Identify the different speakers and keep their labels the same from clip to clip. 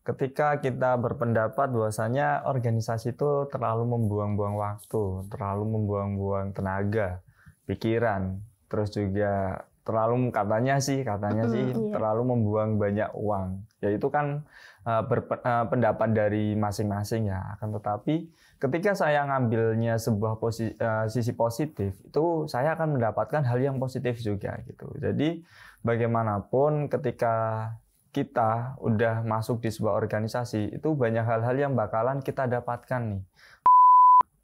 Speaker 1: Ketika kita berpendapat bahwasanya organisasi itu terlalu membuang-buang waktu, terlalu membuang-buang tenaga, pikiran, terus juga terlalu katanya sih terlalu membuang banyak uang. Ya itu kan pendapat dari masing-masing ya. Akan tetapi ketika saya ngambilnya sebuah sisi positif, itu saya akan mendapatkan hal yang positif juga gitu. Jadi bagaimanapun ketika kita udah masuk di sebuah organisasi, itu banyak hal-hal yang bakalan kita dapatkan nih.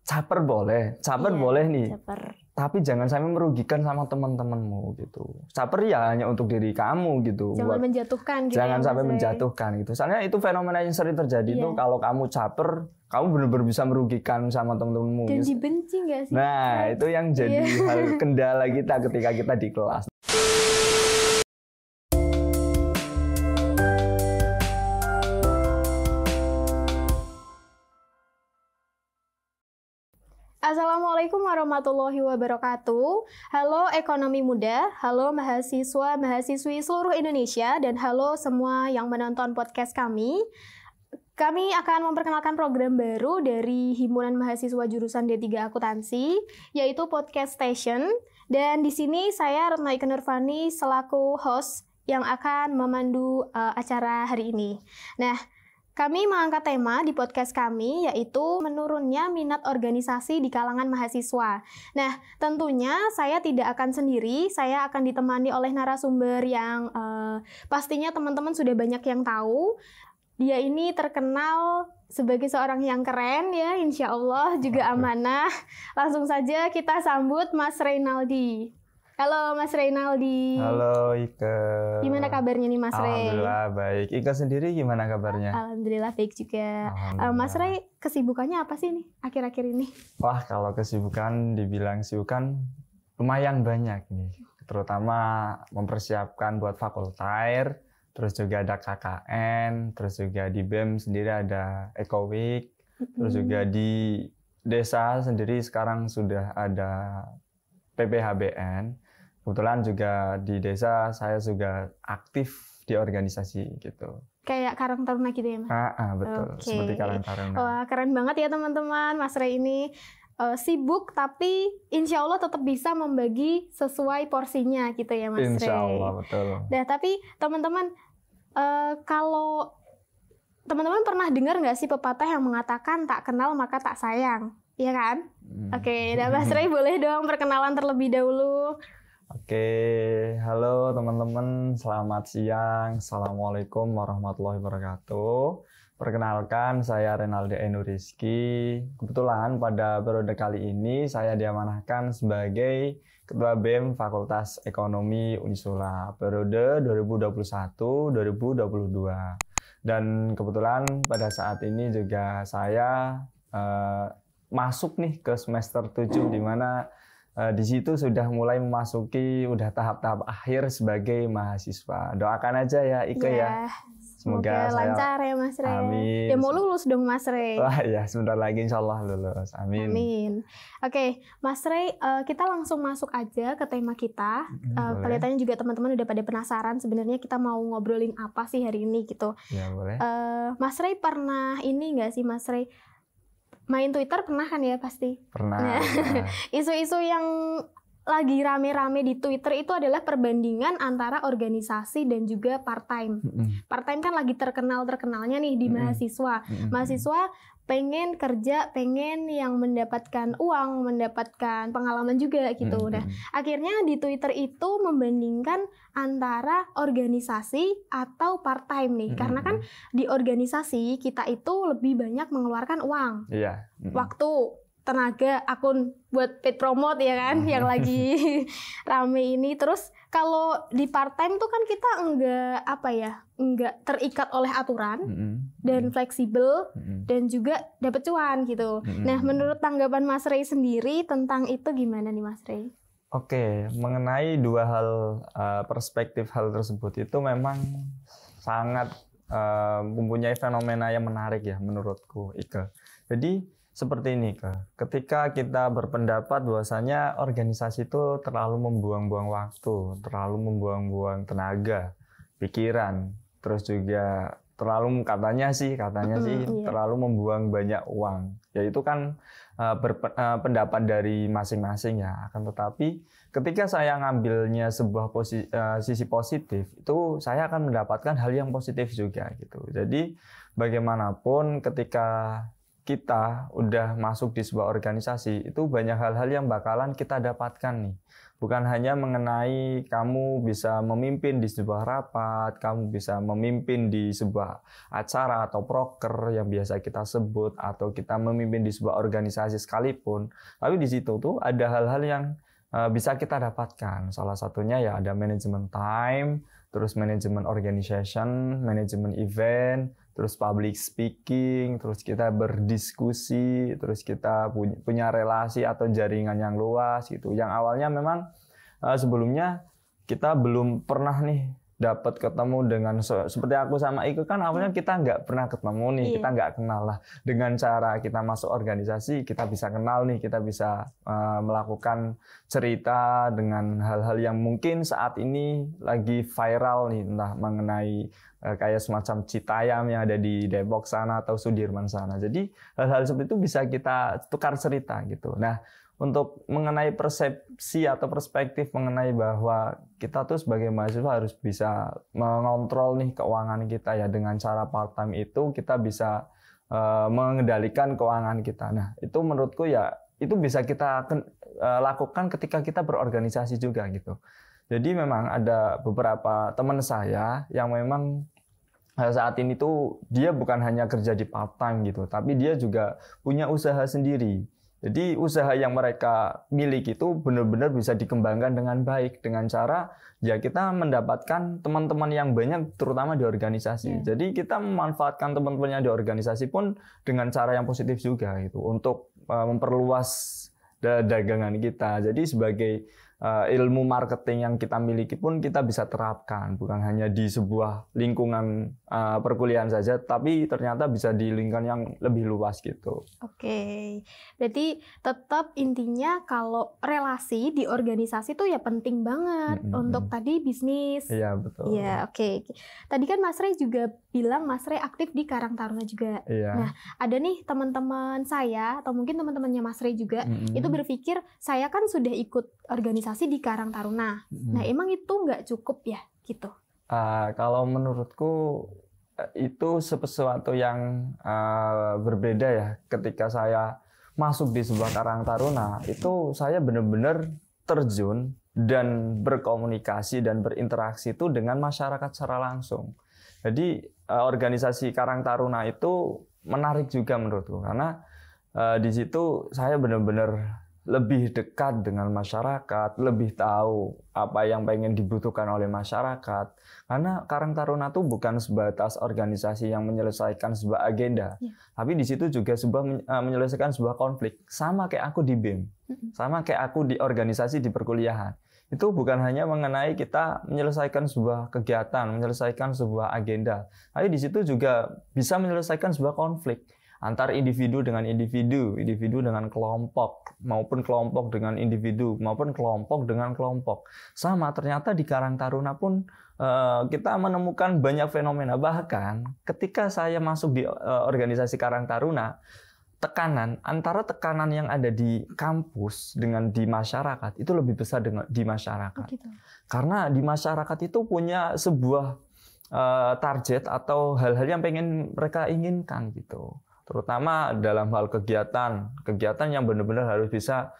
Speaker 1: Caper boleh nih.
Speaker 2: Caper.
Speaker 1: Tapi jangan sampai merugikan sama teman-temanmu gitu. Caper ya hanya untuk diri kamu gitu.
Speaker 2: Jangan menjatuhkan gitu.
Speaker 1: Jangan sampai menjatuhkan gitu. Soalnya itu fenomena yang sering terjadi tuh kalau kamu caper, kamu benar-benar bisa merugikan sama teman-temanmu.
Speaker 2: Dan dibenci nggak sih?
Speaker 1: Nah, itu yang jadi hal kendala kita ketika kita di kelas.
Speaker 2: Assalamualaikum warahmatullahi wabarakatuh. Halo ekonomi muda, halo mahasiswa-mahasiswi seluruh Indonesia, dan halo semua yang menonton podcast kami. Kami akan memperkenalkan program baru dari Himpunan Mahasiswa Jurusan D3 Akuntansi, yaitu Podcast Station. Dan di sini saya Retno Ika Nurfani selaku host yang akan memandu acara hari ini. Nah, kami mengangkat tema di podcast kami yaitu menurunnya minat organisasi di kalangan mahasiswa. Nah, tentunya saya tidak akan sendiri, saya akan ditemani oleh narasumber yang pastinya teman-teman sudah banyak yang tahu. Dia ini terkenal sebagai seorang yang keren ya, insya Allah juga amanah. Langsung saja kita sambut Mas Reynaldi. Halo Mas Reynaldi.
Speaker 1: Halo Ika.
Speaker 2: Gimana kabarnya nih Mas Rey?
Speaker 1: Alhamdulillah baik. Ika sendiri gimana kabarnya?
Speaker 2: Alhamdulillah baik juga. Mas Rey, kesibukannya apa sih nih akhir-akhir ini?
Speaker 1: Wah, kalau kesibukan dibilang sibukan lumayan banyak nih. Terutama mempersiapkan buat fakultair, terus juga ada KKN, terus juga di BEM sendiri ada Eco Week, terus juga di desa sendiri sekarang sudah ada PPHBN. Kebetulan juga di desa saya juga aktif di organisasi gitu.
Speaker 2: Kayak Karang Taruna gitu ya Mas?
Speaker 1: Betul, seperti Karang Taruna.
Speaker 2: Wah, keren banget ya teman-teman. Mas Rey ini sibuk tapi insya Allah tetap bisa membagi sesuai porsinya gitu ya Mas Rey.
Speaker 1: Insya Allah, betul.
Speaker 2: Nah, tapi teman-teman, kalau teman-teman pernah dengar nggak sih pepatah yang mengatakan tak kenal maka tak sayang? Iya kan? Oke, nah Mas Rey boleh dong perkenalan terlebih dahulu.
Speaker 1: Oke, halo teman-teman, selamat siang. Assalamualaikum warahmatullahi wabarakatuh. Perkenalkan, saya Reynaldi Enu Rizky. Kebetulan pada periode kali ini saya diamanahkan sebagai Ketua BEM Fakultas Ekonomi Unisula periode 2021-2022. Dan kebetulan pada saat ini juga saya masuk nih ke semester 7 di mana di situ sudah mulai memasuki tahap-tahap akhir sebagai mahasiswa. Doakan aja ya Ika ya.
Speaker 2: Semoga lancar ya Mas Rey.
Speaker 1: Amin.
Speaker 2: Ya mau lulus dong Mas Rey.
Speaker 1: Wah ya, sebentar lagi insya Allah lulus. Amin.
Speaker 2: Amin. Oke, Mas Rey, kita langsung masuk aja ke tema kita. Kelihatannya juga teman-teman udah pada penasaran sebenarnya kita mau ngobrolin apa sih hari ini gitu.
Speaker 1: Ya boleh.
Speaker 2: Mas Rey pernah ini nggak sih Mas Rey? Main Twitter pernah kan ya pasti?
Speaker 1: Pernah.
Speaker 2: Isu-isu yang lagi rame-rame di Twitter itu adalah perbandingan antara organisasi dan juga part-time. Part-time kan lagi terkenal-terkenalnya nih di mahasiswa. Mahasiswa pengen kerja, pengen yang mendapatkan uang, mendapatkan pengalaman juga gitu. Nah, akhirnya di Twitter itu membandingkan antara organisasi atau part-time nih. Karena kan di organisasi kita itu lebih banyak mengeluarkan uang.
Speaker 1: Iya.
Speaker 2: Waktu, tenaga, akun buat paid promote ya kan, yang lagi rame ini. Terus kalau di part time tuh kan kita enggak terikat oleh aturan dan fleksibel dan juga dapat cuan gitu. Nah, menurut tanggapan Mas Rey sendiri tentang itu gimana nih Mas Rey?
Speaker 1: Oke, mengenai dua hal perspektif hal tersebut itu memang sangat mempunyai fenomena yang menarik ya menurutku Ika. Jadi seperti ini ketika kita berpendapat bahwasanya organisasi itu terlalu membuang-buang waktu, terlalu membuang-buang tenaga, pikiran, terus juga katanya sih
Speaker 2: Iya.
Speaker 1: terlalu membuang banyak uang. Ya itu kan pendapat dari masing-masing ya. Akan tetapi ketika saya ngambilnya sebuah sisi positif, itu saya akan mendapatkan hal yang positif juga gitu. Jadi bagaimanapun ketika kita udah masuk di sebuah organisasi, itu banyak hal-hal yang bakalan kita dapatkan nih. Bukan hanya mengenai kamu bisa memimpin di sebuah rapat, kamu bisa memimpin di sebuah acara atau proker yang biasa kita sebut, atau kita memimpin di sebuah organisasi sekalipun. Tapi di situ tuh ada hal-hal yang bisa kita dapatkan. Salah satunya ya ada manajemen time, terus manajemen organization, manajemen event, terus public speaking, terus kita berdiskusi, terus kita punya relasi atau jaringan yang luas gitu. Yang awalnya memang sebelumnya kita belum pernah nih dapat ketemu dengan seperti aku sama Iko kan awalnya kita nggak pernah ketemu nih, kita nggak kenal lah. Dengan cara kita masuk organisasi kita bisa kenal nih, kita bisa melakukan cerita dengan hal-hal yang mungkin saat ini lagi viral nih, entah mengenai kayak semacam Citayam yang ada di Depok sana atau Sudirman sana. Jadi hal-hal seperti itu bisa kita tukar cerita gitu. Nah, untuk mengenai persepsi atau perspektif mengenai bahwa kita tuh sebagai mahasiswa harus bisa mengontrol nih keuangan kita ya, dengan cara part time itu kita bisa mengendalikan keuangan kita. Nah, itu menurutku ya itu bisa kita lakukan ketika kita berorganisasi juga gitu. Jadi memang ada beberapa teman saya yang memang saat ini tuh dia bukan hanya kerja di part time gitu, tapi dia juga punya usaha sendiri. Jadi usaha yang mereka miliki itu benar-benar bisa dikembangkan dengan baik dengan cara ya kita mendapatkan teman-teman yang banyak terutama di organisasi. Jadi kita memanfaatkan teman-temannya di organisasi pun dengan cara yang positif juga gitu untuk memperluas dagangan kita. Jadi sebagai ilmu marketing yang kita miliki pun kita bisa terapkan, bukan hanya di sebuah lingkungan perkuliahan saja, tapi ternyata bisa di lingkungan yang lebih luas gitu.
Speaker 2: Oke, berarti tetap intinya kalau relasi di organisasi tuh ya penting banget untuk tadi bisnis.
Speaker 1: Iya, betul.
Speaker 2: Iya, oke. Tadi kan Mas Rey juga bilang Mas Rey aktif di Karang Taruna juga.
Speaker 1: Iya.
Speaker 2: Nah, ada nih teman-teman saya atau mungkin teman-temannya Mas Rey juga itu berpikir saya kan sudah ikut organisasi di Karang Taruna. Nah, emang itu nggak cukup ya gitu?
Speaker 1: Kalau menurutku itu sesuatu yang berbeda ya. Ketika saya masuk di sebuah Karang Taruna, itu saya benar-benar terjun dan berkomunikasi dan berinteraksi itu dengan masyarakat secara langsung. Jadi organisasi Karang Taruna itu menarik juga menurutku karena di situ saya benar-benar lebih dekat dengan masyarakat, lebih tahu apa yang pengen dibutuhkan oleh masyarakat. Karena Karang Taruna itu bukan sebatas organisasi yang menyelesaikan sebuah agenda, tapi di situ juga menyelesaikan sebuah konflik. Sama kayak aku di BEM, sama kayak aku di organisasi di perkuliahan. Itu bukan hanya mengenai kita menyelesaikan sebuah kegiatan, menyelesaikan sebuah agenda, tapi di situ juga bisa menyelesaikan sebuah konflik antar individu dengan individu, individu dengan kelompok, maupun kelompok dengan individu, maupun kelompok dengan kelompok. Sama ternyata di Karang Taruna pun kita menemukan banyak fenomena. Bahkan ketika saya masuk di organisasi Karang Taruna, antara tekanan yang ada di kampus dengan di masyarakat itu lebih besar di masyarakat. Gitu. Karena di masyarakat itu punya sebuah target atau hal-hal yang pengen mereka inginkan gitu. Terutama dalam hal kegiatan yang benar-benar harus bisa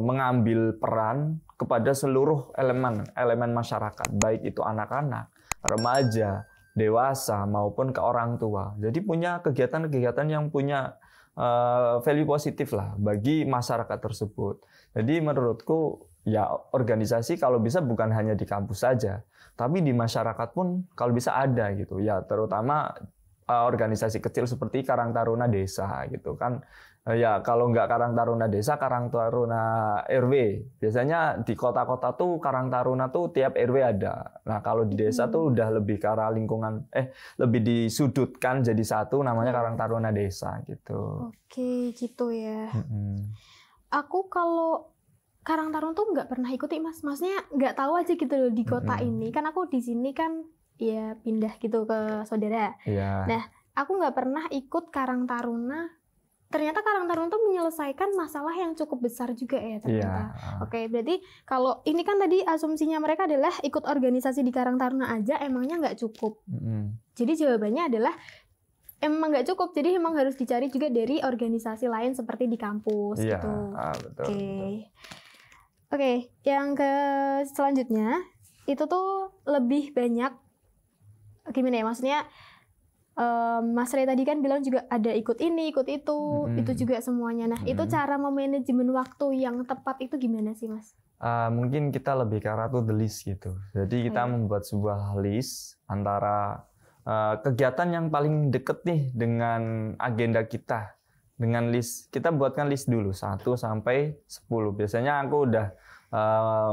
Speaker 1: mengambil peran kepada seluruh elemen masyarakat, baik itu anak-anak, remaja, dewasa maupun ke orang tua. Jadi punya kegiatan-kegiatan yang punya value positif lah bagi masyarakat tersebut. Jadi menurutku ya organisasi kalau bisa bukan hanya di kampus saja, tapi di masyarakat pun kalau bisa ada gitu ya, terutama organisasi kecil seperti Karang Taruna Desa gitu kan. Ya kalau nggak Karang Taruna Desa, Karang Taruna RW. Biasanya di kota-kota tuh Karang Taruna tuh tiap RW ada. Nah kalau di desa tuh udah lebih ke arah lingkungan, lebih disudutkan jadi satu, namanya Karang Taruna Desa gitu.
Speaker 2: Oke gitu ya. Aku kalau Karang Taruna tuh nggak pernah ikuti Mas. Maksudnya nggak tahu aja gitu loh di kota ini. Kan aku di sini kan ya pindah gitu ke saudara.
Speaker 1: Iya.
Speaker 2: Nah, aku nggak pernah ikut Karang Taruna. Ternyata Karang Taruna tuh menyelesaikan masalah yang cukup besar juga ya ternyata.
Speaker 1: Iya.
Speaker 2: Oke, berarti kalau ini kan tadi asumsinya mereka adalah ikut organisasi di Karang Taruna aja emangnya nggak cukup. Jadi jawabannya adalah emang nggak cukup. Jadi emang harus dicari juga dari organisasi lain seperti di kampus
Speaker 1: Iya,
Speaker 2: gitu.
Speaker 1: betul.
Speaker 2: Oke, yang ke selanjutnya itu tuh lebih banyak gimana ya, maksudnya Mas Ray tadi kan bilang juga ada ikut ini, ikut itu juga semuanya. Nah, itu cara memanajemen waktu yang tepat itu gimana sih, Mas?
Speaker 1: Mungkin kita lebih ke arah to the list gitu. Jadi kita membuat sebuah list antara kegiatan yang paling deket nih dengan agenda kita. Dengan list, kita buatkan list dulu 1 sampai 10. Biasanya aku udah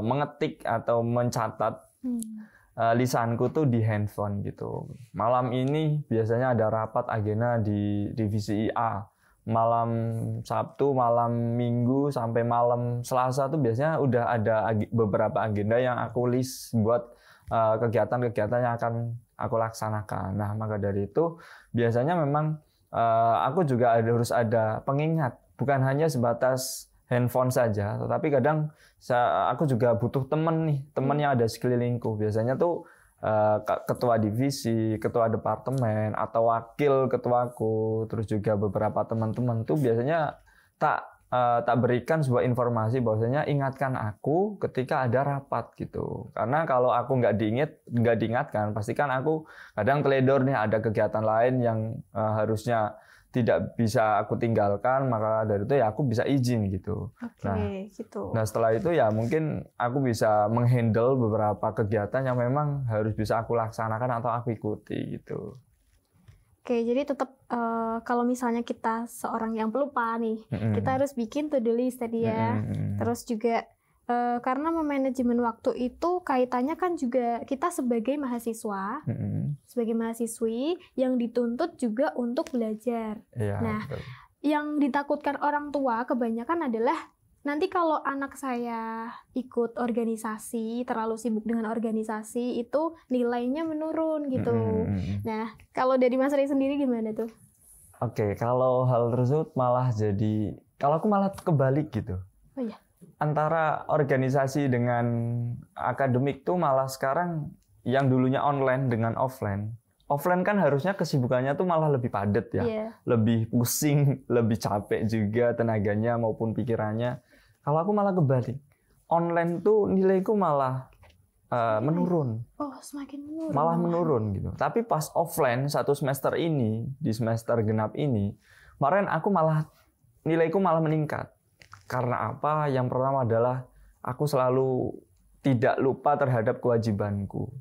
Speaker 1: mengetik atau mencatat lisanku tuh di handphone gitu. Malam ini biasanya ada rapat agenda di divisi A. Malam Sabtu, malam Minggu sampai malam Selasa tuh biasanya udah ada beberapa agenda yang aku list buat kegiatan-kegiatan yang akan aku laksanakan. Nah, maka dari itu biasanya memang aku juga harus ada pengingat, bukan hanya sebatas handphone saja, tetapi kadang aku juga butuh teman nih, teman yang ada sekelilingku. Biasanya tuh ketua divisi, ketua departemen, atau wakil ketuaku, terus juga beberapa teman-teman tuh biasanya tak berikan sebuah informasi bahwasanya ingatkan aku ketika ada rapat gitu. Karena kalau aku nggak diingatkan, pastikan aku kadang teledor nih, ada kegiatan lain yang harusnya tidak bisa aku tinggalkan, maka dari itu ya aku bisa izin gitu.
Speaker 2: Gitu.
Speaker 1: Nah setelah itu ya mungkin aku bisa menghandle beberapa kegiatan yang memang harus bisa aku laksanakan atau aku ikuti gitu.
Speaker 2: Oke, jadi tetap kalau misalnya kita seorang yang pelupa nih, kita harus bikin to-do list tadi ya. Terus juga karena memanajemen waktu itu kaitannya kan juga kita sebagai mahasiswa, sebagai mahasiswi yang dituntut juga untuk belajar. Nah,
Speaker 1: betul.
Speaker 2: Yang ditakutkan orang tua kebanyakan adalah nanti kalau anak saya ikut organisasi, terlalu sibuk dengan organisasi, itu nilainya menurun gitu. Nah, kalau dari Mas Ray sendiri gimana tuh?
Speaker 1: Oke, kalau hal tersebut malah jadi, kalau aku malah kebalik gitu.
Speaker 2: Oh iya.
Speaker 1: Antara organisasi dengan akademik tuh malah sekarang yang dulunya online dengan offline. Offline kan harusnya kesibukannya tuh malah lebih padat ya. Lebih pusing, lebih capek juga tenaganya maupun pikirannya. Kalau aku malah kebalik. Online tuh nilaiku malah menurun.
Speaker 2: Oh, semakin menurun.
Speaker 1: Malah menurun gitu. Tapi pas offline satu semester ini, di semester genap ini, kemarin aku malah nilaiku malah meningkat. Karena apa? Yang pertama adalah aku selalu tidak lupa terhadap kewajibanku.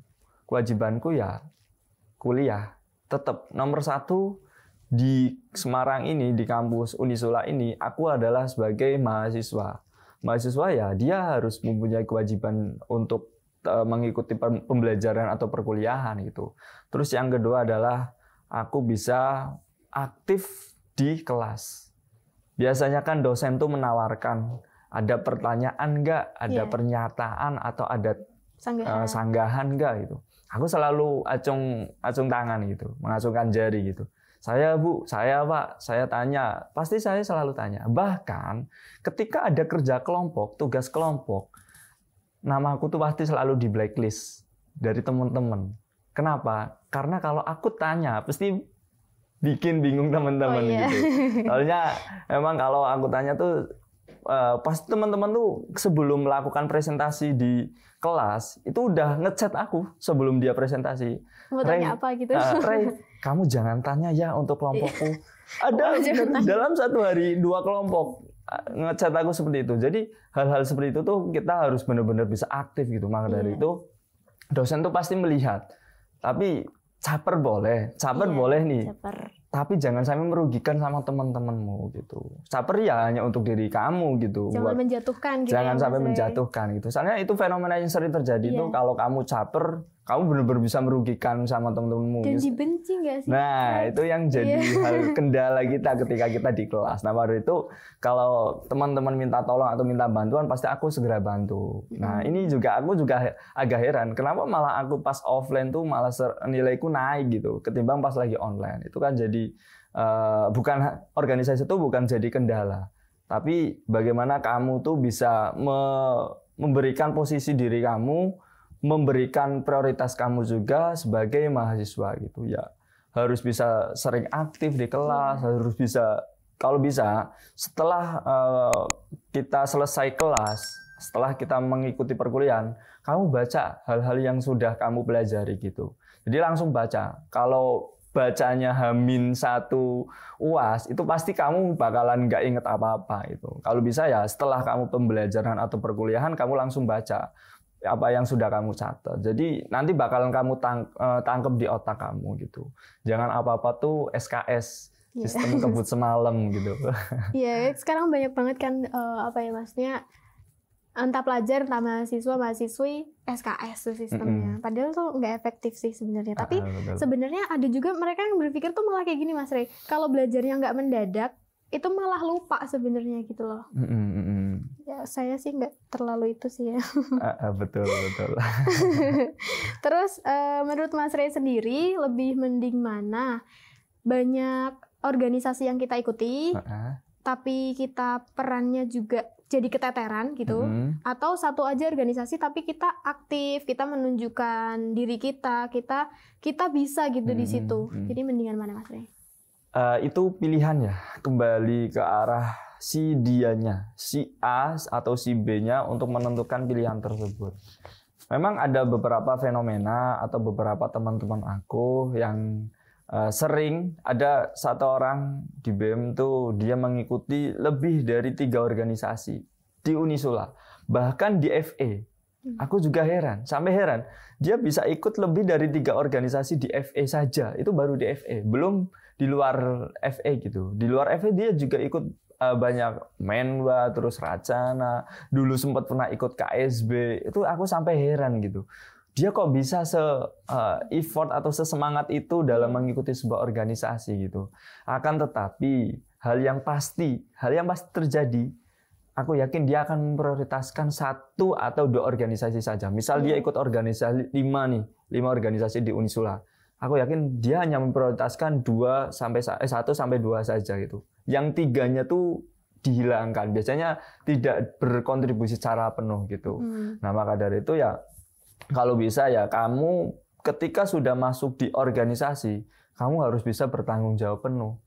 Speaker 1: Kewajibanku ya kuliah. Tetap nomor 1 di Semarang ini, di kampus Unisula ini, aku adalah sebagai mahasiswa. Mahasiswa ya dia harus mempunyai kewajiban untuk mengikuti pembelajaran atau perkuliahan gitu. Terus yang kedua adalah aku bisa aktif di kelas. Biasanya kan dosen tuh menawarkan ada pertanyaan nggak, ada pernyataan atau ada sanggahan nggak gitu. Aku selalu acung tangan gitu, mengacungkan jari gitu. Saya Bu, saya Pak, saya tanya, pasti saya selalu tanya. Bahkan ketika ada kerja kelompok, tugas kelompok, nama aku tuh pasti selalu di blacklist dari teman-teman. Kenapa? Karena kalau aku tanya, pasti bikin bingung teman-teman gitu. Soalnya emang kalau aku tanya tuh pas teman-teman tuh sebelum melakukan presentasi di kelas itu udah ngechat aku sebelum dia presentasi.
Speaker 2: Mau tanya apa gitu?
Speaker 1: Ray, kamu jangan tanya ya untuk kelompokku. Ada dalam satu hari 2 kelompok ngechat aku seperti itu. Jadi hal-hal seperti itu tuh kita harus benar-benar bisa aktif gitu. Maka dari itu dosen tuh pasti melihat. Tapi caper boleh nih. tapi jangan sampai merugikan sama teman-temanmu gitu. Caper ya hanya untuk diri kamu gitu.
Speaker 2: Jangan menjatuhkan gitu.
Speaker 1: Jangan
Speaker 2: ya,
Speaker 1: sampai
Speaker 2: Mas Ray.
Speaker 1: menjatuhkan gitu. Soalnya itu fenomena yang sering terjadi tuh kalau kamu caper, kamu benar-benar bisa merugikan sama teman-temanmu.
Speaker 2: Dan dibenci nggak sih?
Speaker 1: Nah, itu yang jadi hal kendala kita ketika kita di kelas. Nah, baru itu kalau teman-teman minta tolong atau minta bantuan, pasti aku segera bantu. Nah, ini juga aku juga agak heran. Kenapa malah aku pas offline tuh malah nilaiku naik gitu, ketimbang pas lagi online. Itu kan jadi bukan organisasi itu bukan jadi kendala, tapi bagaimana kamu tuh bisa memberikan posisi diri kamu, memberikan prioritas kamu juga sebagai mahasiswa gitu ya. Harus bisa sering aktif di kelas, harus bisa, kalau bisa setelah kita selesai kelas, setelah kita mengikuti perkuliahan, kamu baca hal-hal yang sudah kamu pelajari gitu. Jadi langsung baca. Kalau bacanya H-1 UAS, itu pasti kamu bakalan nggak inget apa-apa itu. Kalau bisa ya setelah kamu pembelajaran atau perkuliahan, kamu langsung baca apa yang sudah kamu catat. Jadi nanti bakalan kamu tangkep di otak kamu gitu. Jangan apa-apa tuh SKS, sistem kebut semalam gitu.
Speaker 2: Iya, sekarang banyak banget kan maksudnya entah pelajar, entah mahasiswa, mahasiswi SKS tuh sistemnya. Padahal tuh nggak efektif sih sebenarnya. Tapi sebenarnya ada juga mereka yang berpikir tuh malah kayak gini Mas Ray. Kalau belajarnya nggak mendadak, itu malah lupa sebenarnya gitu loh. Ya, saya sih nggak terlalu itu sih ya.
Speaker 1: Betul.
Speaker 2: Terus menurut Mas Ray sendiri lebih mending mana? Banyak organisasi yang kita ikuti, tapi kita perannya juga jadi keteteran gitu, atau satu aja organisasi tapi kita aktif, kita menunjukkan diri kita bisa gitu di situ. Jadi mendingan mana Mas Ray?
Speaker 1: Itu pilihan ya, kembali ke arah si dianya, si A atau si B-nya untuk menentukan pilihan tersebut. Memang ada beberapa fenomena atau beberapa teman-teman aku yang sering, ada satu orang di BEM tuh dia mengikuti lebih dari 3 organisasi di Unisula, bahkan di FE. Aku juga heran, sampai heran. Dia bisa ikut lebih dari 3 organisasi di FE saja, itu baru di FE, belum di luar FE gitu. Di luar FE dia juga ikut banyak Menwa, terus Racana, dulu sempat pernah ikut KSB, itu aku sampai heran gitu. Dia kok bisa effort atau sesemangat itu dalam mengikuti sebuah organisasi gitu. Akan tetapi hal yang pasti terjadi, aku yakin dia akan memprioritaskan 1 atau 2 organisasi saja. Misal dia ikut organisasi 5 organisasi di Unisula. Aku yakin dia hanya memprioritaskan 1 sampai 2 saja gitu. Yang 3-nya tuh dihilangkan. Biasanya tidak berkontribusi secara penuh gitu. Nah, maka dari itu ya kalau bisa ya kamu ketika sudah masuk di organisasi, kamu harus bisa bertanggung jawab penuh.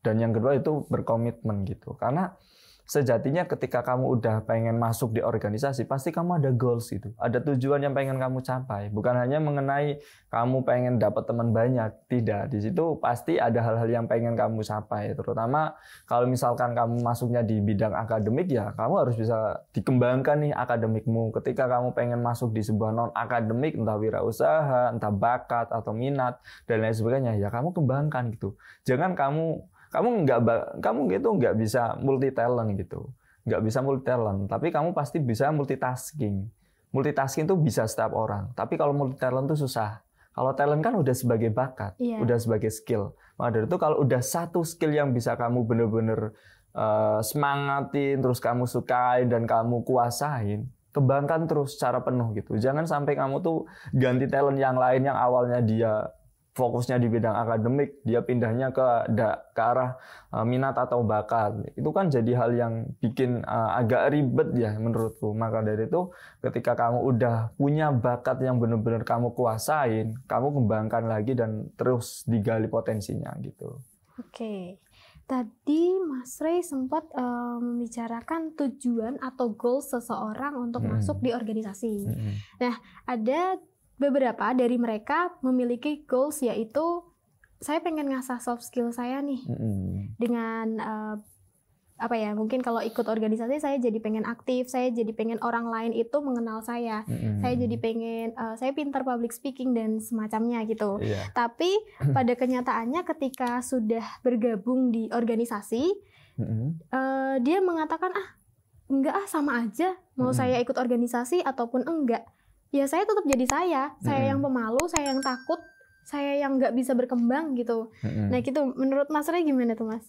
Speaker 1: Dan yang kedua itu berkomitmen gitu. Karena sejatinya ketika kamu udah pengen masuk di organisasi, pasti kamu ada goals gitu. Ada tujuan yang pengen kamu capai. Bukan hanya mengenai kamu pengen dapat teman banyak. Tidak. Di situ pasti ada hal-hal yang pengen kamu capai. Terutama kalau misalkan kamu masuknya di bidang akademik, ya kamu harus bisa dikembangkan nih akademikmu. Ketika kamu pengen masuk di sebuah non-akademik, entah wirausaha, entah bakat atau minat, dan lain sebagainya, ya kamu kembangkan gitu. Jangan kamu gitu nggak bisa multi talent gitu, nggak bisa multi talent, tapi kamu pasti bisa multitasking. Multitasking itu bisa setiap orang, tapi kalau multi talent itu susah. Kalau talent kan udah sebagai bakat, udah sebagai skill. Maka dari itu kalau udah satu skill yang bisa kamu bener-bener semangatin, terus kamu sukai dan kamu kuasain, kembangkan terus secara penuh gitu. Jangan sampai kamu tuh ganti talent yang lain yang awalnya dia fokusnya di bidang akademik, dia pindahnya ke arah minat atau bakat. Itu kan jadi hal yang bikin agak ribet ya menurutku. Maka dari itu ketika kamu udah punya bakat yang benar-benar kamu kuasain, kamu kembangkan lagi dan terus digali potensinya gitu.
Speaker 2: Oke. Tadi Mas Ray sempat membicarakan tujuan atau goals seseorang untuk masuk di organisasi. Nah, ada beberapa dari mereka memiliki goals, yaitu saya pengen ngasah soft skill saya nih dengan apa ya, mungkin kalau ikut organisasi saya jadi pengen aktif, saya jadi pengen orang lain itu mengenal saya, saya jadi pengen saya pintar public speaking dan semacamnya gitu. Tapi pada kenyataannya ketika sudah bergabung di organisasi, dia mengatakan enggak sama aja mau saya ikut organisasi ataupun enggak, ya saya tetap jadi saya yang pemalu, saya yang takut, saya yang nggak bisa berkembang gitu. Nah gitu, menurut Mas Ray gimana tuh Mas?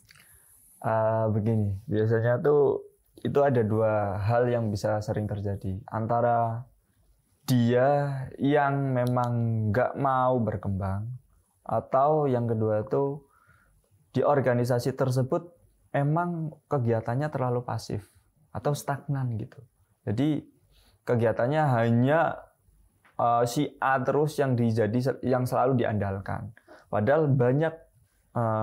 Speaker 1: Begini, biasanya tuh itu ada dua hal yang bisa sering terjadi. Antara dia yang memang nggak mau berkembang, atau yang kedua tuh di organisasi tersebut emang kegiatannya terlalu pasif atau stagnan gitu. Jadi kegiatannya hanya si A terus yang selalu diandalkan. Padahal banyak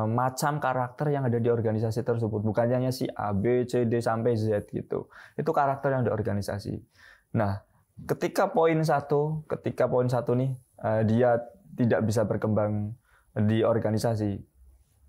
Speaker 1: macam karakter yang ada di organisasi tersebut, bukan hanya si A, B, C, D sampai Z gitu. Itu karakter yang ada di organisasi. Nah, ketika poin satu nih dia tidak bisa berkembang di organisasi,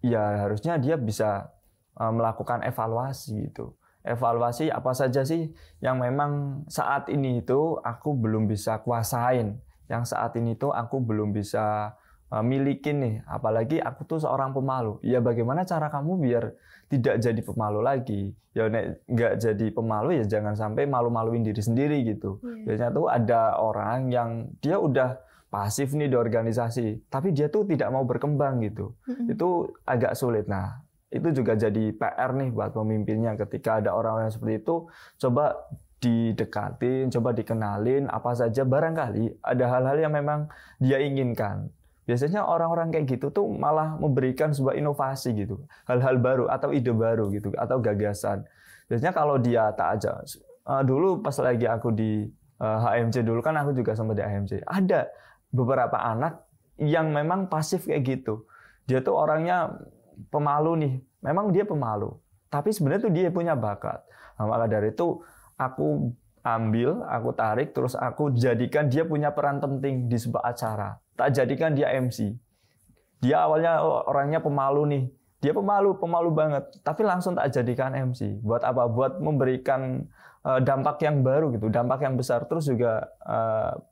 Speaker 1: ya harusnya dia bisa melakukan evaluasi gitu. Evaluasi apa saja sih yang memang saat ini itu aku belum bisa kuasain, yang saat ini tuh aku belum bisa milikin nih, apalagi aku tuh seorang pemalu. Ya bagaimana cara kamu biar tidak jadi pemalu lagi? Ya nggak jadi pemalu ya jangan sampai malu-maluin diri sendiri gitu. Biasanya tuh ada orang yang dia udah pasif nih di organisasi, tapi dia tuh tidak mau berkembang gitu. Itu agak sulit. Nah, itu juga jadi PR nih buat pemimpinnya ketika ada orang-orang seperti itu, coba didekatin, coba dikenalin apa saja, barangkali ada hal-hal yang memang dia inginkan. Biasanya orang-orang kayak gitu tuh malah memberikan sebuah inovasi gitu, hal-hal baru atau ide baru gitu, atau gagasan. Biasanya kalau dia tak aja, dulu pas lagi aku di HMC dulu kan aku juga sempat di HMC, ada beberapa anak yang memang pasif kayak gitu. Dia tuh orangnya pemalu nih, memang dia pemalu, tapi sebenarnya tuh dia punya bakat. Nah, maka dari itu aku ambil, aku tarik, terus aku jadikan dia punya peran penting di sebuah acara. Tak jadikan dia MC. Dia awalnya orangnya pemalu nih, dia pemalu banget, tapi langsung tak jadikan MC. Buat apa? Buat memberikan dampak yang baru gitu, dampak yang besar, terus juga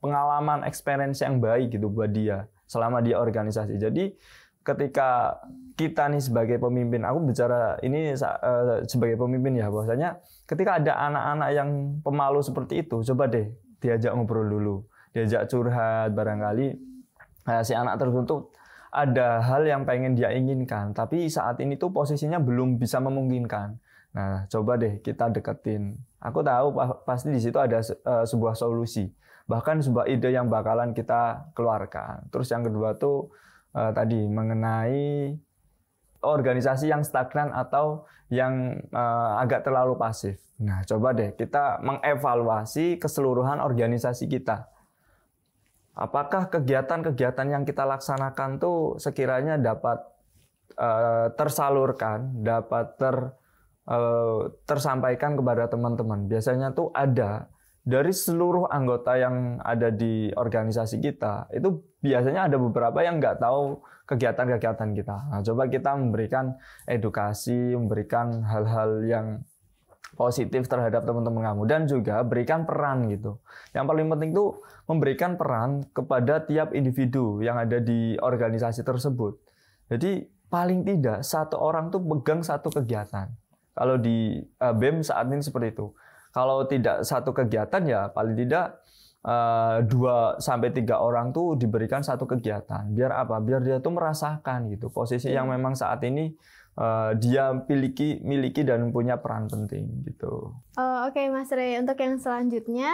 Speaker 1: pengalaman, experience yang baik gitu buat dia selama dia organisasi. Jadi ketika kita nih sebagai pemimpin, aku bicara ini sebagai pemimpin ya, bahwasanya ketika ada anak-anak yang pemalu seperti itu, coba deh diajak ngobrol dulu, diajak curhat, barangkali si anak tersebut ada hal yang pengen dia inginkan, tapi saat ini tuh posisinya belum bisa memungkinkan. Nah, coba deh kita deketin. Aku tahu pasti di situ ada sebuah solusi, bahkan sebuah ide yang bakalan kita keluarkan. Terus yang kedua tuh tadi mengenai organisasi yang stagnan atau yang agak terlalu pasif. Nah, coba deh kita mengevaluasi keseluruhan organisasi kita. Apakah kegiatan-kegiatan yang kita laksanakan tuh sekiranya dapat tersalurkan, dapat tersampaikan kepada teman-teman. Biasanya tuh ada dari seluruh anggota yang ada di organisasi kita, itu biasanya ada beberapa yang nggak tahu kegiatan-kegiatan kita. Nah, coba kita memberikan edukasi, memberikan hal-hal yang positif terhadap teman-teman kamu, dan juga berikan peran gitu. Yang paling penting tuh memberikan peran kepada tiap individu yang ada di organisasi tersebut. Jadi paling tidak satu orang tuh pegang satu kegiatan. Kalau di BEM saat ini seperti itu. Kalau tidak satu kegiatan ya paling tidak 2-3 orang tuh diberikan satu kegiatan. Biar apa? Biar dia tuh merasakan gitu posisi yang memang saat ini dia miliki dan punya peran penting gitu.
Speaker 2: Oke, Mas Ray, untuk yang selanjutnya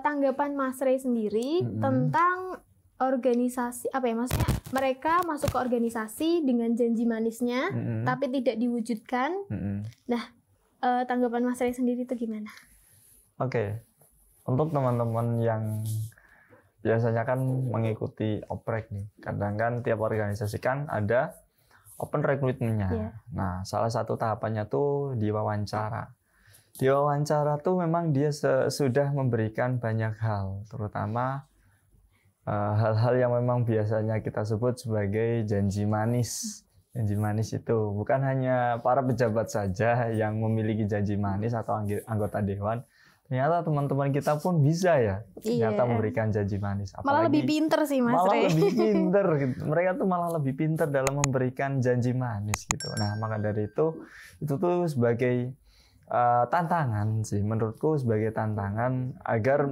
Speaker 2: tanggapan Mas Ray sendiri tentang organisasi, apa ya, maksudnya mereka masuk ke organisasi dengan janji manisnya tapi tidak diwujudkan. Nah, tanggapan Mas Ray sendiri itu gimana?
Speaker 1: Oke. Untuk teman-teman yang biasanya kan mengikuti oprek nih, kadang kan tiap organisasi kan ada open recruitment-nya. Nah, salah satu tahapannya tuh diwawancara. Di wawancara tuh memang dia sudah memberikan banyak hal, terutama hal-hal yang memang biasanya kita sebut sebagai janji manis. Janji manis itu bukan hanya para pejabat saja yang memiliki janji manis atau anggota dewan. Ternyata teman-teman kita pun bisa ya, ternyata memberikan janji manis.
Speaker 2: Apalagi, malah lebih pinter sih Mas
Speaker 1: malah
Speaker 2: Rey.
Speaker 1: Lebih pinter gitu. Mereka tuh malah lebih pinter dalam memberikan janji manis gitu. Nah maka dari itu tuh sebagai tantangan sih, menurutku sebagai tantangan agar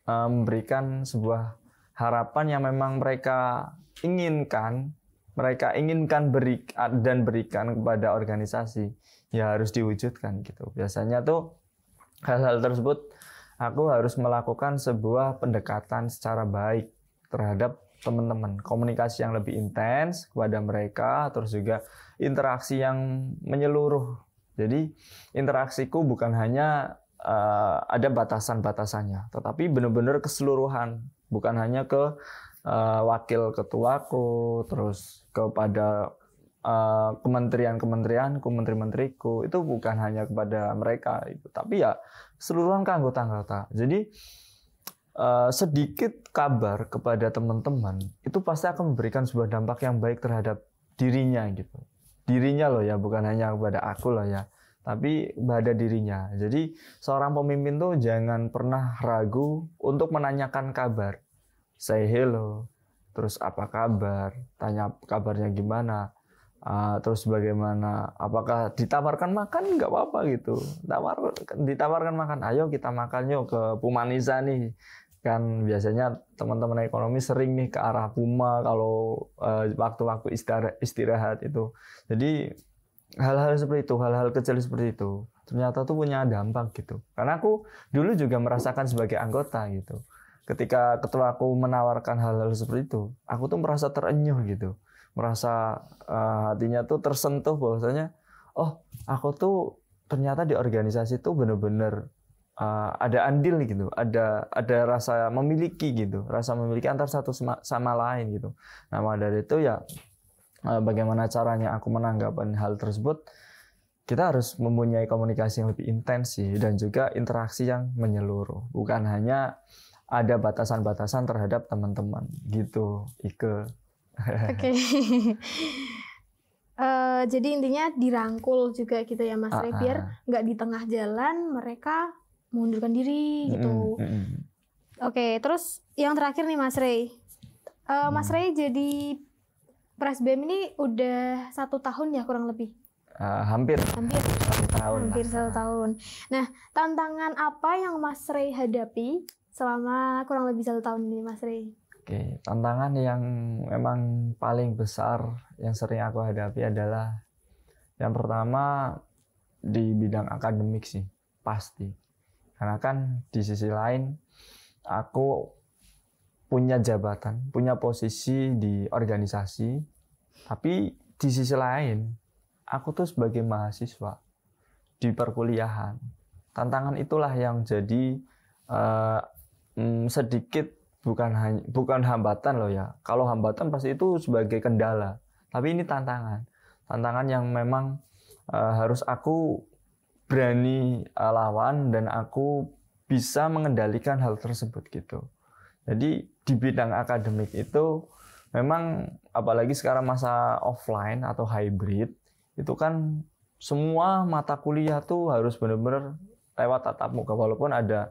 Speaker 1: memberikan sebuah harapan yang memang mereka inginkan berikan kepada organisasi, ya harus diwujudkan gitu. Biasanya tuh hal-hal tersebut aku harus melakukan sebuah pendekatan secara baik terhadap teman-teman, komunikasi yang lebih intens kepada mereka, terus juga interaksi yang menyeluruh. Jadi interaksiku bukan hanya ada batasan-batasannya, tetapi benar-benar keseluruhan, bukan hanya ke wakil ketuaku, terus kepada kementerian-kementerianku, menteri-menteriku, itu bukan hanya kepada mereka, tapi ya keseluruhan ke anggota-anggota. Jadi sedikit kabar kepada teman-teman itu pasti akan memberikan sebuah dampak yang baik terhadap dirinya gitu. Dirinya loh ya, bukan hanya kepada aku loh ya, tapi pada dirinya. Jadi seorang pemimpin tuh jangan pernah ragu untuk menanyakan kabar. Say hello, terus apa kabar, tanya kabarnya gimana, terus bagaimana, apakah ditawarkan makan, nggak apa-apa gitu, ditawarkan makan, ayo kita makan yuk ke Pumanisa nih, kan biasanya teman-teman ekonomi sering nih ke arah Puma kalau waktu-waktu istirahat itu. Jadi hal-hal seperti itu, hal-hal kecil seperti itu ternyata tuh punya dampak gitu, karena aku dulu juga merasakan sebagai anggota gitu. Ketika ketua aku menawarkan hal-hal seperti itu, aku tuh merasa terenyuh gitu, merasa hatinya tuh tersentuh bahwasanya, oh aku tuh ternyata di organisasi tuh benar-benar ada andil gitu, ada rasa memiliki gitu, rasa memiliki antar satu sama lain gitu. Nah maka dari itu ya bagaimana caranya aku menanggapi hal tersebut, kita harus mempunyai komunikasi yang lebih intens sih, dan juga interaksi yang menyeluruh, bukan hanya ada batasan-batasan terhadap teman-teman gitu, Ike.
Speaker 2: Oke. Jadi intinya dirangkul juga gitu ya Mas Rey, biar nggak di tengah jalan mereka mengundurkan diri gitu. Oke, terus yang terakhir nih Mas Rey. Mas Rey jadi Presbem ini udah 1 tahun ya kurang lebih?
Speaker 1: Hampir 1 tahun.
Speaker 2: Hampir 1 tahun. Nah, tantangan apa yang Mas Rey hadapi selama kurang lebih 1 tahun ini Mas Rey?
Speaker 1: Oke, tantangan yang memang paling besar yang sering aku hadapi adalah yang pertama di bidang akademik sih, pasti. Karena kan di sisi lain aku punya jabatan, punya posisi di organisasi, tapi di sisi lain aku tuh sebagai mahasiswa di perkuliahan. Tantangan itulah yang jadi sedikit bukan hambatan loh ya. Kalau hambatan pasti itu sebagai kendala, tapi ini tantangan yang memang harus aku berani lawan, dan aku bisa mengendalikan hal tersebut gitu. Jadi di bidang akademik itu memang apalagi sekarang masa offline atau hybrid, itu kan semua mata kuliah tuh harus benar-benar lewat tatap muka, walaupun ada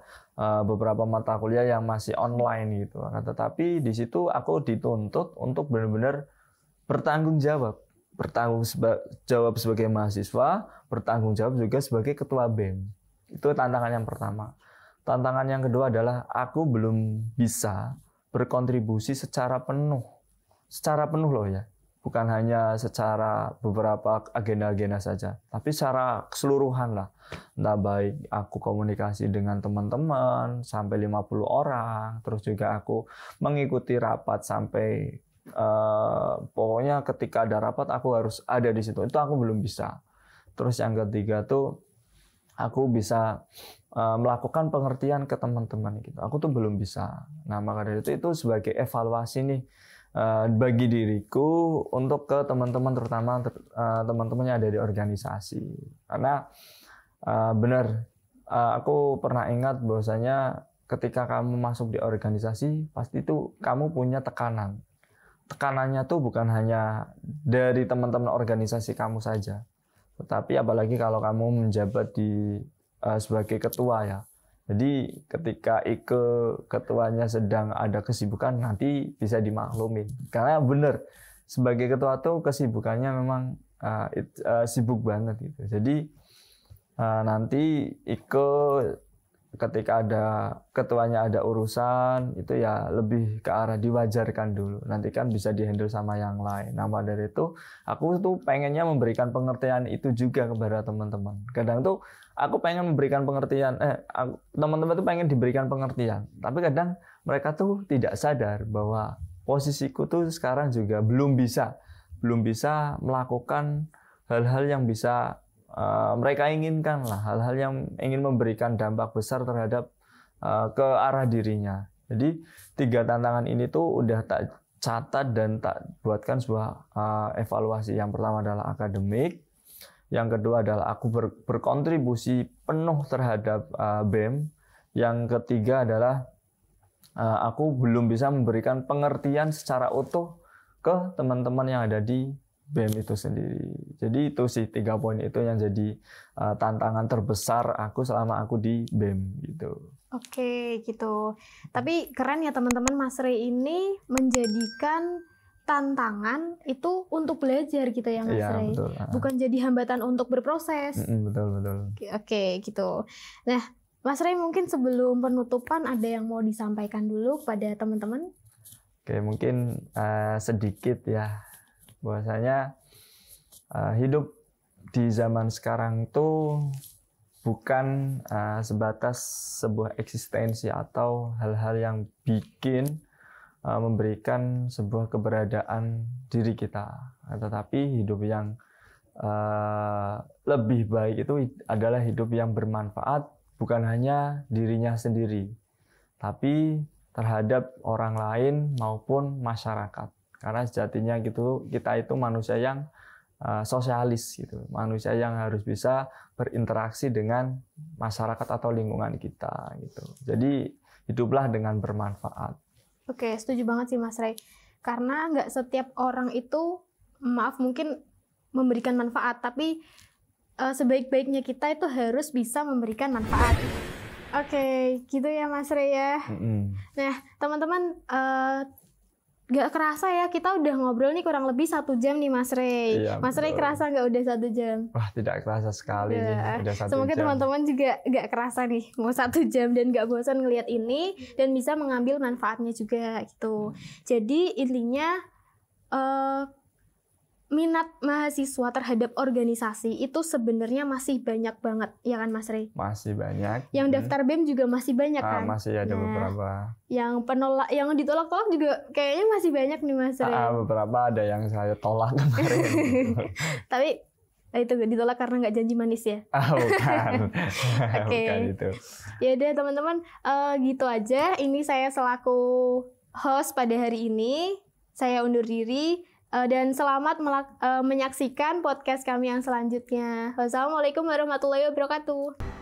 Speaker 1: beberapa mata kuliah yang masih online gitu. Tetapi di situ aku dituntut untuk benar-benar bertanggung jawab sebagai mahasiswa, bertanggung jawab juga sebagai ketua BEM. Itu tantangan yang pertama. Tantangan yang kedua adalah aku belum bisa berkontribusi secara penuh loh ya. Bukan hanya secara beberapa agenda-agenda saja, tapi secara keseluruhan lah. Entah baik aku komunikasi dengan teman-teman sampai 50 orang, terus juga aku mengikuti rapat sampai pokoknya ketika ada rapat aku harus ada di situ. Itu aku belum bisa. Terus yang ketiga tuh aku bisa melakukan pengertian ke teman-teman gitu. Aku tuh belum bisa. Nah, maka dari itu sebagai evaluasi nih bagi diriku untuk ke teman-teman, terutama teman-teman yang ada di organisasi. Karena benar, aku pernah ingat bahwasanya ketika kamu masuk di organisasi pasti itu kamu punya tekanan tekanannya tuh bukan hanya dari teman-teman organisasi kamu saja, tetapi apalagi kalau kamu menjabat di sebagai ketua ya. Jadi ketika ketuanya sedang ada kesibukan nanti bisa dimaklumin. Karena benar sebagai ketua tuh kesibukannya memang sibuk banget gitu. Jadi nanti ketika ketuanya ada urusan itu ya lebih ke arah diwajarkan dulu. Nanti kan bisa dihandle sama yang lain. Nah, dari itu aku tuh pengennya memberikan pengertian itu juga kepada teman-teman. Kadang tuh aku pengen memberikan pengertian, teman-teman tuh pengen diberikan pengertian. Tapi kadang mereka tuh tidak sadar bahwa posisiku tuh sekarang juga belum bisa melakukan hal-hal yang bisa mereka inginkan lah, hal-hal yang ingin memberikan dampak besar terhadap ke arah dirinya. Jadi 3 tantangan ini tuh udah tak catat dan tak buatkan sebuah evaluasi. Yang pertama adalah akademik, yang kedua adalah aku berkontribusi penuh terhadap BEM, yang ketiga adalah aku belum bisa memberikan pengertian secara utuh ke teman-teman yang ada di BEM itu sendiri. Jadi itu sih 3 poin itu yang jadi tantangan terbesar aku selama aku di BEM gitu.
Speaker 2: Oke, gitu. Tapi keren ya teman-teman, Mas Rey ini menjadikan tantangan itu untuk belajar gitu ya Mas Rey.
Speaker 1: Betul.
Speaker 2: Bukan jadi hambatan untuk berproses.
Speaker 1: Betul.
Speaker 2: Oke, gitu. Nah, Mas Rey mungkin sebelum penutupan ada yang mau disampaikan dulu kepada teman-teman?
Speaker 1: Oke, mungkin sedikit ya. Bahwasanya hidup di zaman sekarang tuh bukan sebatas sebuah eksistensi atau hal-hal yang bikin memberikan sebuah keberadaan diri kita, tetapi hidup yang lebih baik itu adalah hidup yang bermanfaat bukan hanya dirinya sendiri, tapi terhadap orang lain maupun masyarakat. Karena sejatinya gitu kita itu manusia yang sosialis gitu, manusia yang harus bisa berinteraksi dengan masyarakat atau lingkungan kita gitu. Jadi hiduplah dengan bermanfaat.
Speaker 2: Oke, setuju banget sih Mas Rey. Karena nggak setiap orang itu, mungkin memberikan manfaat, tapi sebaik-baiknya kita itu harus bisa memberikan manfaat. Oke, gitu ya Mas Rey ya. Nah, teman-teman, nggak kerasa ya kita udah ngobrol nih kurang lebih 1 jam nih Mas Rey.
Speaker 1: Iya,
Speaker 2: Mas Rey kerasa nggak udah 1 jam?
Speaker 1: Wah, tidak kerasa sekali nih udah 1
Speaker 2: Semoga
Speaker 1: jam.
Speaker 2: teman-teman juga nggak kerasa nih mau 1 jam dan nggak bosan ngelihat ini dan bisa mengambil manfaatnya juga gitu. Jadi intinya minat mahasiswa terhadap organisasi itu sebenarnya masih banyak banget, ya kan Mas Rey?
Speaker 1: Masih banyak.
Speaker 2: Yang daftar BEM juga masih banyak kan?
Speaker 1: Masih ada beberapa.
Speaker 2: Yang ditolak-tolak juga kayaknya masih banyak nih Mas Rey.
Speaker 1: Beberapa ada yang saya tolak kemarin.
Speaker 2: Tapi itu ditolak karena nggak janji manis ya?
Speaker 1: Bukan. Bukan itu.
Speaker 2: Ya udah teman-teman, gitu aja. Ini saya selaku host pada hari ini. Saya undur diri. Dan selamat menyaksikan podcast kami yang selanjutnya. Wassalamualaikum warahmatullahi wabarakatuh.